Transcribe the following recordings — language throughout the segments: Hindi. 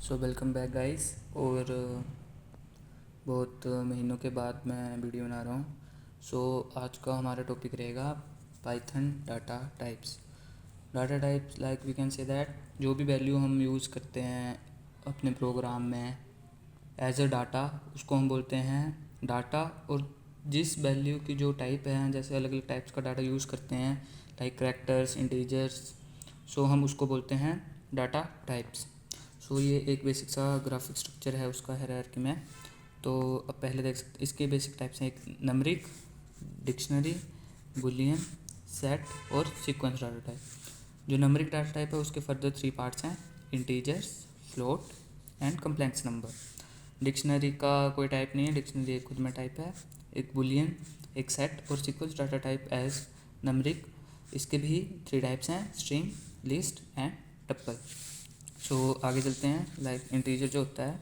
So welcome back guys. और बहुत महीनों के बाद मैं वीडियो बना रहा हूँ। आज का हमारा टॉपिक रहेगा Python data types. Data types like we can say that जो भी वैल्यू हम यूज़ करते हैं अपने प्रोग्राम में एज अ डाटा, उसको हम बोलते हैं डाटा। और जिस वैल्यू की जो टाइप है, जैसे अलग अलग टाइप्स का डाटा यूज़ करते हैं लाइक करैक्टर्स, इंटीजर्स, हम उसको बोलते हैं डाटा टाइप्स। ये एक बेसिक सा ग्राफिक स्ट्रक्चर है उसका हायरार्की में। तो अब पहले देख सकते इसके बेसिक टाइप्स हैं, एक नंबरिक, डिक्शनरी, बुलियन, सेट और सीक्वेंस डाटा टाइप। जो नंबरिक डाटा टाइप है उसके फर्दर 3 पार्ट्स हैं, integers, float and complex number. Dictionary का कोई टाइप नहीं है, डिक्शनरी एक खुद में टाइप है। एक बुलियन, एक सेट और sequence data type as numeric. इसके भी 3 टाइप्स हैं, स्ट्रिंग, लिस्ट एंड टप्पल। आगे चलते हैं। लाइक इंटीजर जो होता है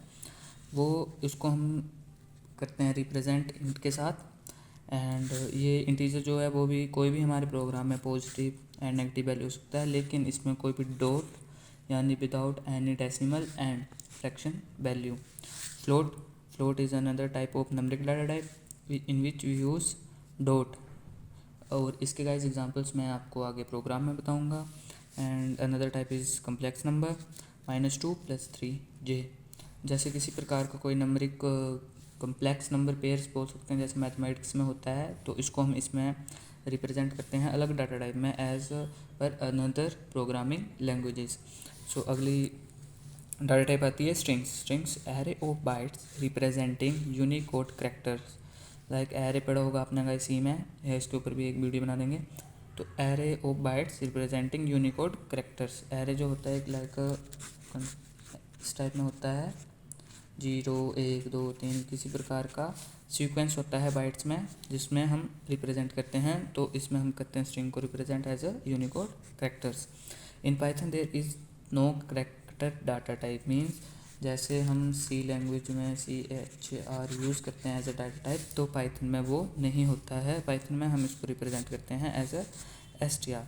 वो इसको हम करते हैं रिप्रेजेंट इंट के साथ। एंड ये इंटीजर जो है वो भी कोई भी हमारे प्रोग्राम में पॉजिटिव एंड नेगेटिव वैल्यू हो सकता है, लेकिन इसमें कोई भी डॉट यानी without any decimal and fraction value. Float is another type of numeric data type in which we use dot. और इसके गाइस एग्जांपल्स मैं आपको आगे प्रोग्राम में बताऊंगा। And another type is complex number, -2 + 3j। जैसे किसी प्रकार का कोई नंबरिक कम्प्लेक्स नंबर पेयर्स बोल सकते हैं, जैसे मैथमेटिक्स में होता है, तो इसको हम इसमें रिप्रेजेंट करते हैं अलग डाटा टाइप में as per another programming languages. अगली डाटा टाइप आती है strings array of bytes representing Unicode characters. Like array पढ़ा होगा आपने गाइस सी में, या इसके ऊपर भी एक वीडियो बना देंगे। तो array of bytes representing Unicode characters. Array जो होता है लाइक इस टाइप में होता है, 0 1 2 3 किसी प्रकार का सीक्वेंस होता है बाइट्स में जिसमें हम रिप्रेजेंट करते हैं। तो इसमें हम करते हैं स्ट्रिंग को represent as a Unicode characters. In Python there is no character data type means, जैसे हम सी लैंग्वेज में CHR यूज़ करते हैं एज अ डाटा टाइप, तो पाइथन में वो नहीं होता है। पाइथन में हम इसको रिप्रेजेंट करते हैं एज अ STR।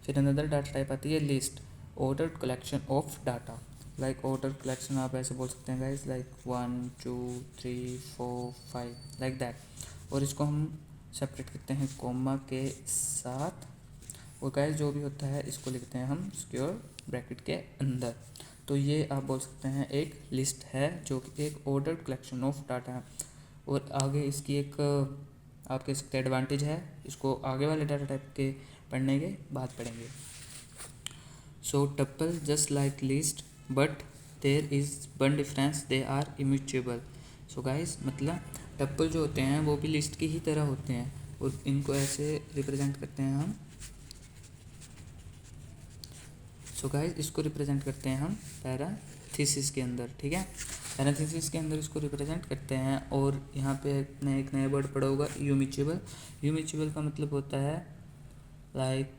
फिर अनदर डाटा टाइप आती है list, ordered collection of data. Like order collection आप ऐसे बोल सकते हैं गाइस, लाइक 1 2 3 4 5 लाइक दैट। और इसको हम सेपरेट करते हैं कोमा के साथ। और गाइस जो भी होता है इसको लिखते हैं हम सिक्योर ब्रैकेट के अंदर। तो ये आप बोल सकते हैं एक लिस्ट है जो कि एक ऑर्डर्ड कलेक्शन ऑफ डाटा है। और आगे इसकी एक आप कह सकते हैं एडवांटेज है, इसको आगे वाले डाटा टाइप के पढ़ने के बाद पढ़ेंगे। Tuple just like list but there is one difference, they are immutable. Guys मतलब टप्पल जो होते हैं वो भी लिस्ट की ही तरह होते हैं, और इनको ऐसे रिप्रेजेंट करते हैं हम। गाइस इसको रिप्रेजेंट करते हैं हम पैराथीसिस के अंदर, ठीक है। पैराथीसिस के अंदर इसको रिप्रेजेंट करते हैं। और यहाँ पे आपने एक नया वर्ड पढ़ा होगा, यूम्यूटेबल। यूम्यूटेबल का मतलब होता है लाइक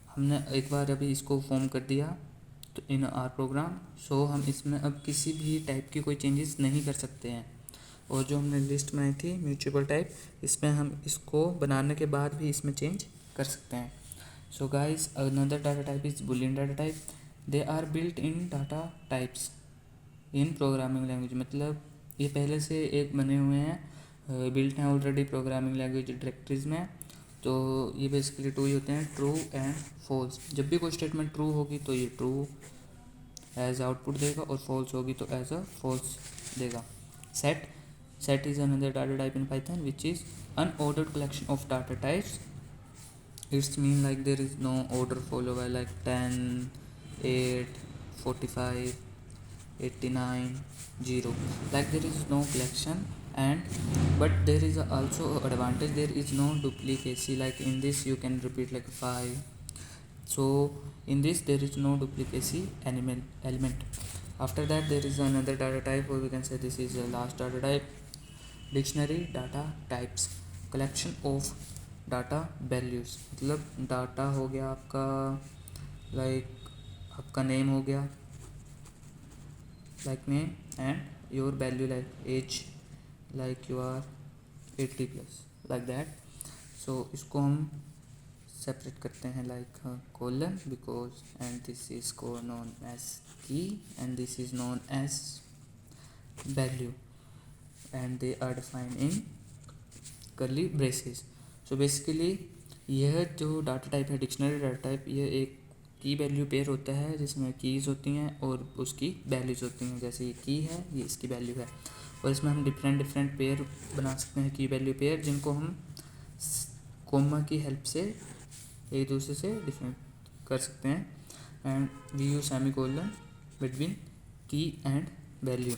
हमने एक बार अभी इसको फॉर्म कर दिया तो इन आर प्रोग्राम, हम इसमें अब किसी भी टाइप की कोई चेंजेस नहीं कर सकते हैं। और जो हमने लिस्ट बनाई थी म्यूटेबल टाइप, इसमें हम इसको बनाने के बाद भी इसमें चेंज कर सकते हैं। Guys another data type is boolean data type. They are built in data types in programming language. मतलब ये पहले से एक बने हुए हैं, बिल्ट हैं ऑलरेडी प्रोग्रामिंग लैंग्वेज डायरेक्टरीज में। तो ये बेसिकली 2 ही होते हैं, ट्रू एंड फॉल्स। जब भी कोई स्टेटमेंट ट्रू होगी तो ये ट्रू एज आउटपुट देगा, और फॉल्स होगी तो एज अ फॉल्स देगा। Set is another data type in Python which is unordered collection of data types. It's mean like there is no order follow by like 10 8 45 89 0, like there is no collection. And but there is also advantage, there is no duplicacy, like in this you can repeat like 5. In this there is no duplicacy element. After that there is another data type, or we can say this is the last data type, dictionary data types, collection of data values। मतलब डाटा हो गया आपका, लाइक आपका नेम हो गया, like name, and your value like age, like you are 80+, like that। इसको हम सेपरेट करते हैं like colon because and this is को known as key and this is known as value and they are defined in curly braces. So basically यह जो डाटा टाइप है डिक्शनरी डाटा टाइप, यह एक की वैल्यू पेयर होता है जिसमें कीज़ होती हैं और उसकी वैल्यूज़ होती हैं। जैसे ये की है, ये इसकी वैल्यू है, और इसमें हम डिफरेंट पेयर बना सकते हैं की वैल्यू पेयर, जिनको हम कोमा की हेल्प से एक दूसरे से डिफरेंट कर सकते हैं। And we use semicolon between key and value.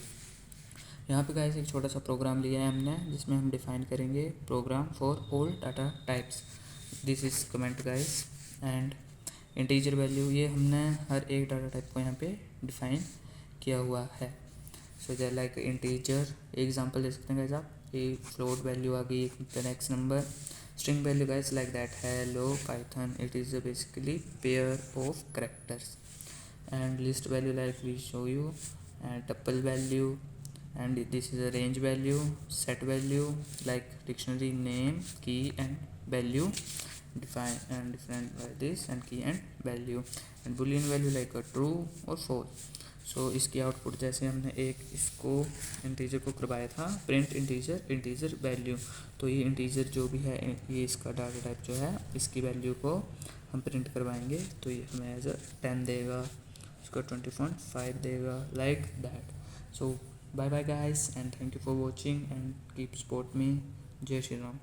यहाँ पे गाइस एक छोटा सा प्रोग्राम लिया है हमने जिसमें हम डिफाइन करेंगे program for all data types. This is comment guys. And integer value, ये हमने हर एक डाटा टाइप को यहाँ पे डिफाइन किया हुआ है। सो जै लाइक इंटीजर एग्जांपल दे सकते हैं गाइस आप, ए फ्लोट वैल्यू आ गई, the next number. String value guys like that hello Python, it is basically pair of characters. And list value like we show you, and tuple value, and this is a range value, set value like dictionary name, key and value define and different by this, and key and value, and boolean value like a true or false। सो इसकी आउटपुट जैसे हमने एक इसको इंटीजर को करवाया था प्रिंट इंटीजर वैल्यू, तो ये इंटीजर जो भी है ये इसका डाटा टाइप जो है इसकी वैल्यू को हम प्रिंट करवाएंगे, तो ये हमें एज अ 10 देगा, इसको 20.5 देगा, like that. So bye bye guys and thank you for watching and keep support me। जय श्री राम।